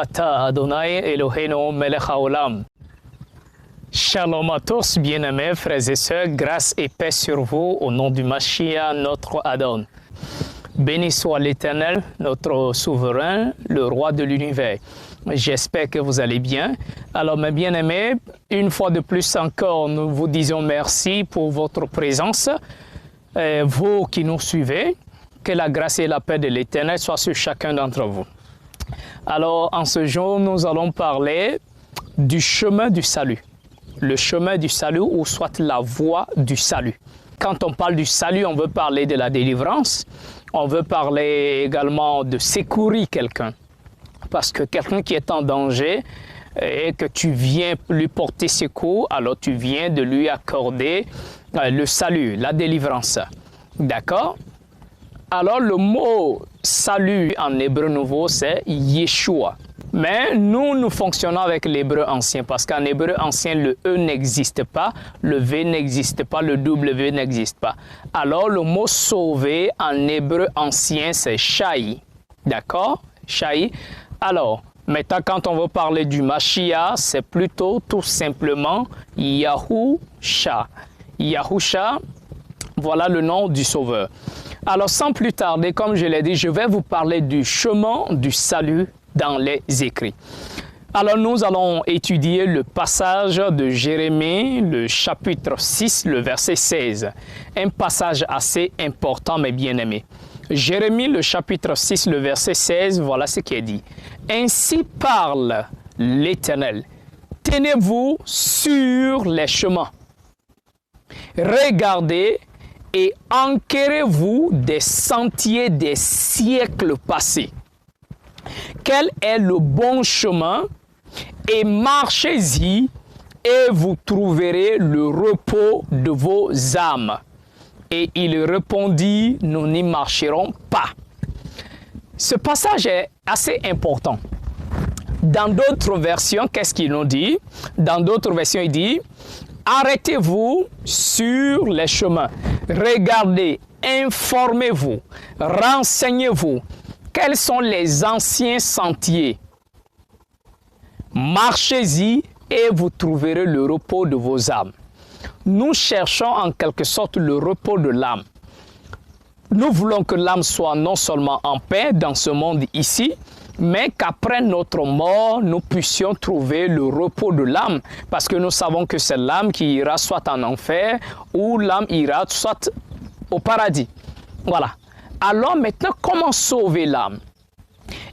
Ata Adonai Eloheinu melech haolam. Shalom à tous, bien-aimés frères et sœurs, grâce et paix sur vous au nom du Mashiach, notre Adon. Béni soit l'Éternel, notre souverain, le roi de l'univers. J'espère que vous allez bien. Alors mes bien-aimés, une fois de plus encore, nous vous disons merci pour votre présence. Vous qui nous suivez, que la grâce et la paix de l'Éternel soient sur chacun d'entre vous. Alors en ce jour, nous allons parler du chemin du salut. Le chemin du salut ou soit la voie du salut. Quand on parle du salut, on veut parler de la délivrance. On veut parler également de secourir quelqu'un. Parce que quelqu'un qui est en danger et que tu viens lui porter secours, alors tu viens de lui accorder le salut, la délivrance. D'accord? Alors le mot salut en hébreu nouveau, c'est Yeshua. Mais nous fonctionnons avec l'hébreu ancien parce qu'en hébreu ancien, le E n'existe pas, le V n'existe pas, le W n'existe pas. Alors le mot sauver en hébreu ancien, c'est Shai. D'accord? Shai. Alors, maintenant quand on veut parler du Mashiach, c'est plutôt tout simplement Yahusha. Yahusha, voilà le nom du Sauveur. Alors sans plus tarder, comme je l'ai dit, je vais vous parler du chemin du salut dans les écrits. Alors nous allons étudier le passage de Jérémie, le chapitre 6, le verset 16. Un passage assez important, mes bien-aimés. Jérémie, le chapitre 6, le verset 16, voilà ce qui est dit. Ainsi parle l'Éternel. Tenez-vous sur les chemins. Regardez et enquérez-vous des sentiers des siècles passés. Quel est le bon chemin? Et marchez-y et vous trouverez le repos de vos âmes. Et il répondit, nous n'y marcherons pas. Ce passage est assez important. Dans d'autres versions, qu'est-ce qu'il nous dit? Dans d'autres versions, il dit, arrêtez-vous sur les chemins. Regardez, informez-vous, renseignez-vous. Quels sont les anciens sentiers? Marchez-y et vous trouverez le repos de vos âmes. Nous cherchons en quelque sorte le repos de l'âme. Nous voulons que l'âme soit non seulement en paix dans ce monde ici, mais qu'après notre mort, nous puissions trouver le repos de l'âme. Parce que nous savons que c'est l'âme qui ira soit en enfer ou l'âme ira soit au paradis. Voilà. Alors maintenant, comment sauver l'âme?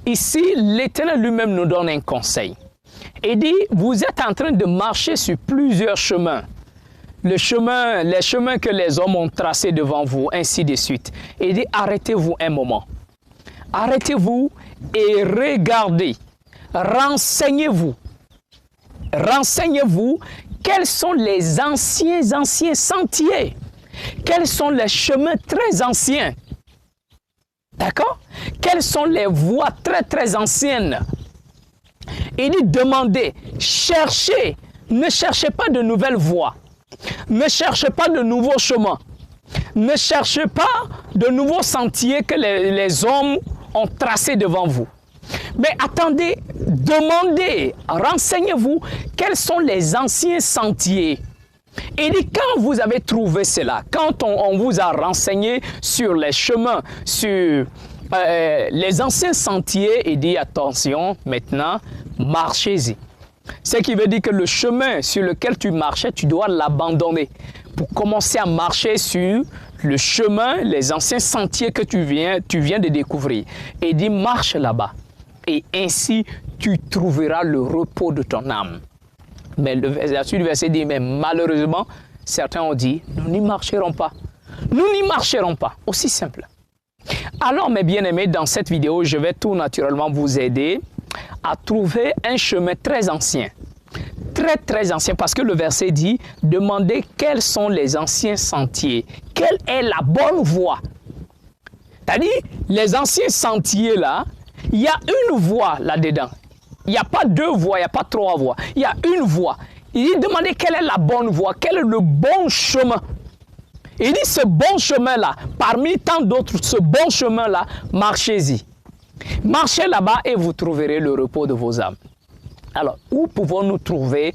Ici, l'Éternel lui-même nous donne un conseil. Il dit, vous êtes en train de marcher sur plusieurs chemins. Les chemins que les hommes ont tracés devant vous, ainsi de suite. Il dit, arrêtez-vous un moment. Arrêtez-vous et regardez. Renseignez-vous. Renseignez-vous. Quels sont les anciens sentiers? Quels sont les chemins très anciens? D'accord? Quelles sont les voies très anciennes? Il dit demandez, cherchez, ne cherchez pas de nouvelles voies, ne cherchez pas de nouveaux chemins, ne cherchez pas de nouveaux sentiers que les hommes ont tracés devant vous. Mais attendez, demandez, renseignez-vous, quels sont les anciens sentiers? Il dit, quand vous avez trouvé cela, quand on vous a renseigné sur les chemins, sur les anciens sentiers, il dit, attention, maintenant, marchez-y. Ce qui veut dire que le chemin sur lequel tu marchais, tu dois l'abandonner pour commencer à marcher sur le chemin, les anciens sentiers que tu viens de découvrir. Et il dit, marche là-bas. Et ainsi, tu trouveras le repos de ton âme. Mais la suite du verset dit, mais malheureusement, certains ont dit, nous n'y marcherons pas. Nous n'y marcherons pas. Aussi simple. Alors, mes bien-aimés, dans cette vidéo, je vais tout naturellement vous aider à trouver un chemin très ancien. Très ancien, parce que le verset dit, demandez quels sont les anciens sentiers. Quelle est la bonne voie? C'est-à-dire, les anciens sentiers là, il y a une voie là-dedans. Il n'y a pas deux voies, il n'y a pas trois voies. Il y a une voie. Il dit, demandez quelle est la bonne voie, quel est le bon chemin. Il dit, ce bon chemin-là, parmi tant d'autres, ce bon chemin-là, marchez-y. Marchez là-bas et vous trouverez le repos de vos âmes. Alors, où pouvons-nous trouver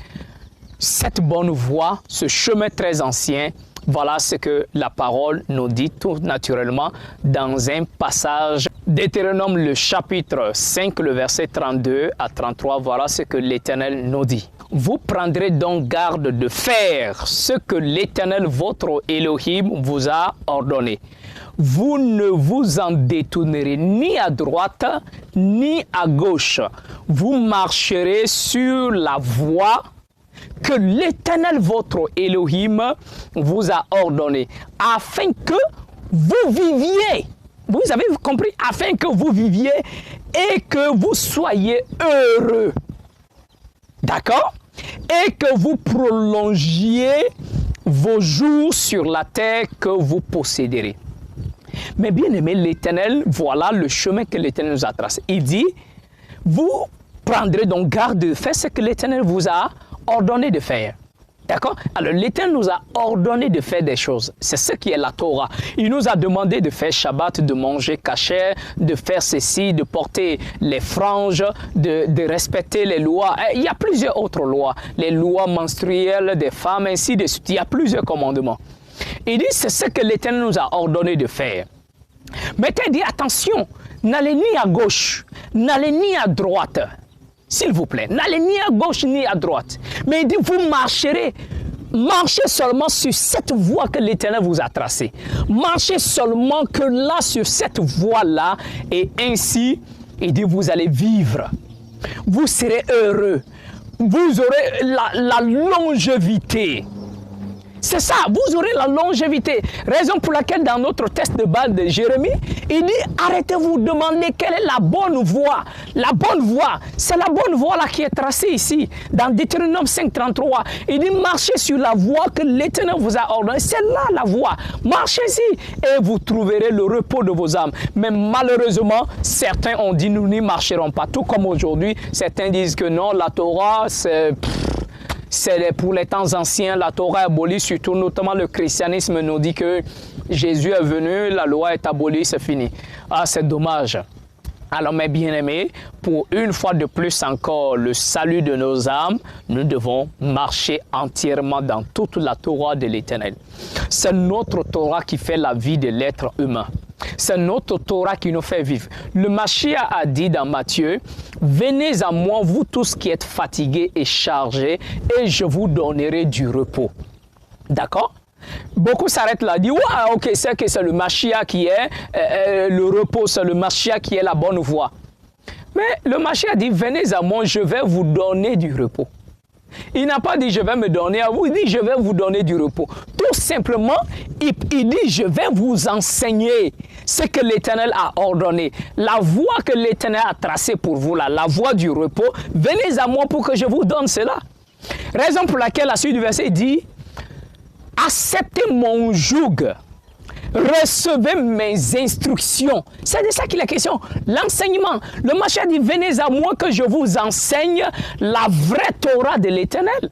cette bonne voie, ce chemin très ancien? Voilà ce que la parole nous dit tout naturellement dans un passage Deutéronome, le chapitre 5, le verset 32 à 33. Voilà ce que l'Éternel nous dit. Vous prendrez donc garde de faire ce que l'Éternel, votre Elohim, vous a ordonné. Vous ne vous en détournerez ni à droite ni à gauche. Vous marcherez sur la voie que l'Éternel, votre Elohim, vous a ordonné, afin que vous viviez. Vous avez compris? Afin que vous viviez et que vous soyez heureux. D'accord? Et que vous prolongiez vos jours sur la terre que vous posséderez. Mais bien aimé, l'Éternel, voilà le chemin que l'Éternel nous a tracé. Il dit, vous prendrez donc garde de faire ce que l'Éternel vous a ordonné de faire. D'accord? Alors l'Éternel nous a ordonné de faire des choses. C'est ce qui est la Torah. Il nous a demandé de faire Shabbat, de manger kasher, de faire ceci, de porter les franges, de respecter les lois. Il y a plusieurs autres lois. Les lois menstruelles des femmes, ainsi de suite. Il y a plusieurs commandements. Il dit, c'est ce que l'Éternel nous a ordonné de faire. Mais il dit, attention, n'allez ni à gauche, n'allez ni à droite. S'il vous plaît, n'allez ni à gauche ni à droite. Mais il dit, vous marcherez. Marchez seulement sur cette voie que l'Éternel vous a tracée. Marchez seulement que là, sur cette voie-là. Et ainsi, il dit, vous allez vivre. Vous serez heureux. Vous aurez la longévité. C'est ça, vous aurez la longévité. Raison pour laquelle dans notre test de base de Jérémie, il dit, arrêtez-vous de demander quelle est la bonne voie. La bonne voie, c'est la bonne voie là qui est tracée ici, dans Deutéronome 5.33. Il dit, marchez sur la voie que l'Éternel vous a ordonnée. C'est là la voie. Marchez-y et vous trouverez le repos de vos âmes. Mais malheureusement, certains ont dit, nous n'y marcherons pas. Tout comme aujourd'hui, certains disent que non, la Torah, c'est pour les temps anciens, la Torah est abolie, surtout notamment le christianisme nous dit que Jésus est venu, la loi est abolie, c'est fini. Ah, c'est dommage. Alors mes bien-aimés, pour une fois de plus encore le salut de nos âmes, nous devons marcher entièrement dans toute la Torah de l'Éternel. C'est notre Torah qui fait la vie de l'être humain. C'est notre Torah qui nous fait vivre. Le Mashiach a dit dans Matthieu, « Venez à moi, vous tous qui êtes fatigués et chargés, et je vous donnerai du repos. » D'accord? Beaucoup s'arrêtent là, disent, ouais, ok, c'est que c'est le Mashiach qui est le repos, c'est le Mashiach qui est la bonne voie. Mais le Mashiach dit, venez à moi, je vais vous donner du repos. Il n'a pas dit, je vais me donner à vous, il dit, je vais vous donner du repos. Tout simplement, il dit, je vais vous enseigner ce que l'Éternel a ordonné. La voie que l'Éternel a tracée pour vous, là, la voie du repos, venez à moi pour que je vous donne cela. Raison pour laquelle la suite du verset dit, acceptez mon joug, recevez mes instructions. C'est de ça qu'il est question. L'enseignement. Le Mashiach dit, venez à moi que je vous enseigne la vraie Torah de l'Éternel.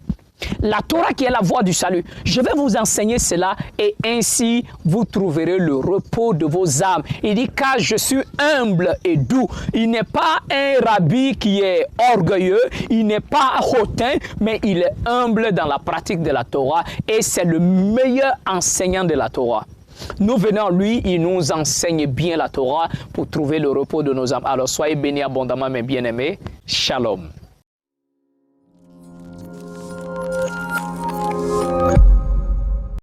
La Torah qui est la voie du salut. Je vais vous enseigner cela et ainsi vous trouverez le repos de vos âmes. Il dit, car je suis humble et doux. Il n'est pas un rabbi qui est orgueilleux, il n'est pas hautain, mais il est humble dans la pratique de la Torah et c'est le meilleur enseignant de la Torah. Nous venons à lui, il nous enseigne bien la Torah pour trouver le repos de nos âmes. Alors soyez bénis abondamment mes bien-aimés. Shalom.